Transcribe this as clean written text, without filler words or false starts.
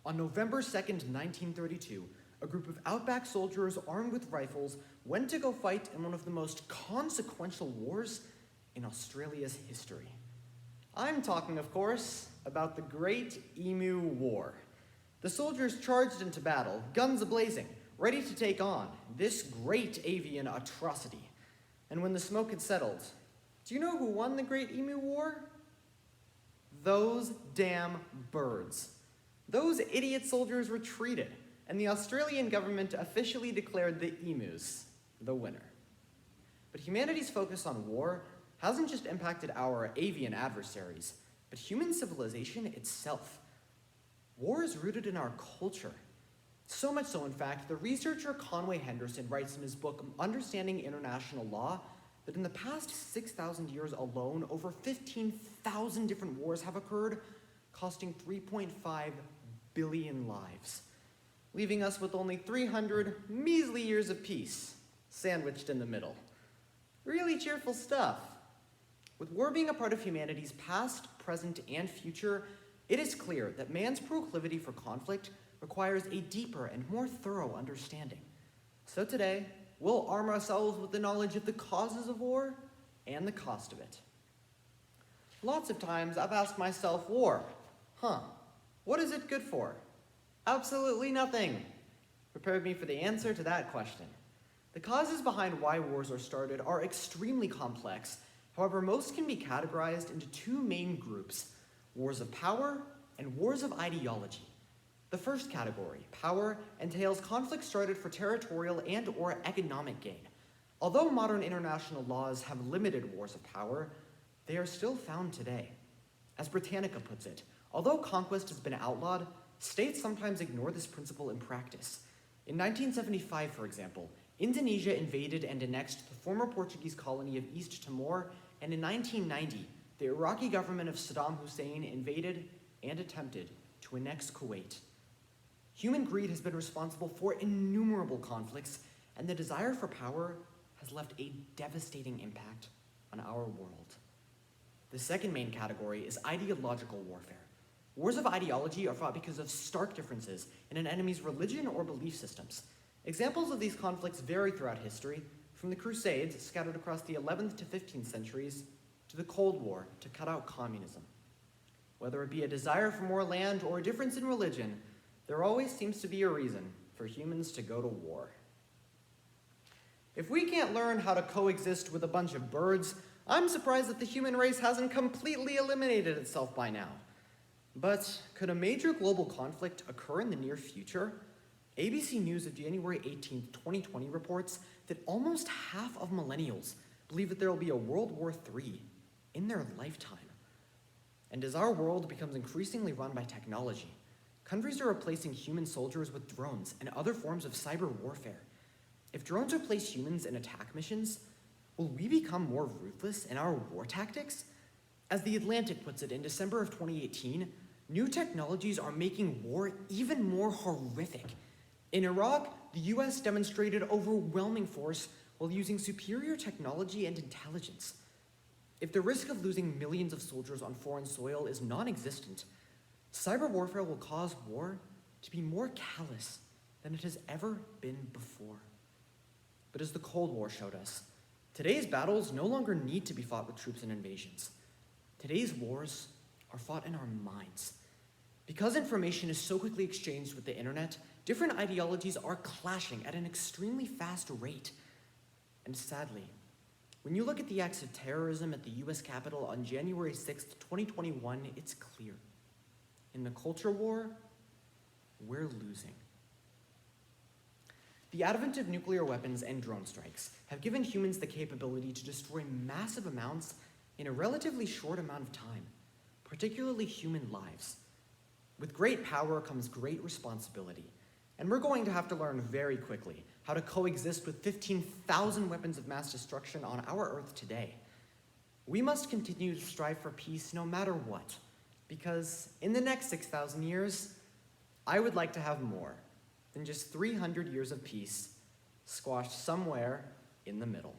On November 2nd, 1932, a group of outback soldiers armed with rifles went to go fight in one of the most consequential wars in Australia's history. I'm talking, of course, about the Great Emu War. The soldiers charged into battle, guns a-blazing, ready to take on this great avian atrocity. And when the smoke had settled, do you know who won the Great Emu War? Those damn birds. Those idiot soldiers retreated, and the Australian government officially declared the emus the winner. But humanity's focus on war hasn't just impacted our avian adversaries, but human civilization itself. War is rooted in our culture. So much so, in fact, the researcher Conway Henderson writes in his book, Understanding International Law, that in the past 6,000 years alone, over 15,000 different wars have occurred, costing 3.5 billion lives, leaving us with only 300 measly years of peace, sandwiched in the middle. Really cheerful stuff. With war being a part of humanity's past, present, and future, it is clear that man's proclivity for conflict requires a deeper and more thorough understanding. So today, we'll arm ourselves with the knowledge of the causes of war and the cost of it. Lots of times I've asked myself, war, what is it good for? Absolutely nothing. Prepared me for the answer to that question. The causes behind why wars are started are extremely complex. However, most can be categorized into two main groups: wars of power and wars of ideology. The first category, power, entails conflicts started for territorial and/or economic gain. Although modern international laws have limited wars of power, they are still found today. As Britannica puts it, although conquest has been outlawed, states sometimes ignore this principle in practice. In 1975, for example, Indonesia invaded and annexed the former Portuguese colony of East Timor, and in 1990, the Iraqi government of Saddam Hussein invaded and attempted to annex Kuwait. Human greed has been responsible for innumerable conflicts, and the desire for power has left a devastating impact on our world. The second main category is ideological warfare. Wars of ideology are fought because of stark differences in an enemy's religion or belief systems. Examples of these conflicts vary throughout history, from the Crusades, scattered across the 11th to 15th centuries, to the Cold War, to cut out communism. Whether it be a desire for more land or a difference in religion, there always seems to be a reason for humans to go to war. If we can't learn how to coexist with a bunch of birds, I'm surprised that the human race hasn't completely eliminated itself by now. But could a major global conflict occur in the near future? ABC News of January 18, 2020 reports that almost half of millennials believe that there will be a World War III in their lifetime. And as our world becomes increasingly run by technology, countries are replacing human soldiers with drones and other forms of cyber warfare. If drones replace humans in attack missions, will we become more ruthless in our war tactics? As The Atlantic puts it in December of 2018, new technologies are making war even more horrific. In Iraq, the US demonstrated overwhelming force while using superior technology and intelligence. If the risk of losing millions of soldiers on foreign soil is non-existent, cyber warfare will cause war to be more callous than it has ever been before. But as the Cold War showed us, today's battles no longer need to be fought with troops and invasions. Today's wars are fought in our minds. Because information is so quickly exchanged with the internet, different ideologies are clashing at an extremely fast rate. And sadly, when you look at the acts of terrorism at the US Capitol on January 6, 2021, it's clear. In the culture war, we're losing. The advent of nuclear weapons and drone strikes have given humans the capability to destroy massive amounts in a relatively short amount of time, particularly human lives. With great power comes great responsibility, and we're going to have to learn very quickly how to coexist with 15,000 weapons of mass destruction on our Earth today. We must continue to strive for peace no matter what, because in the next 6,000 years, I would like to have more than just 300 years of peace squashed somewhere in the middle.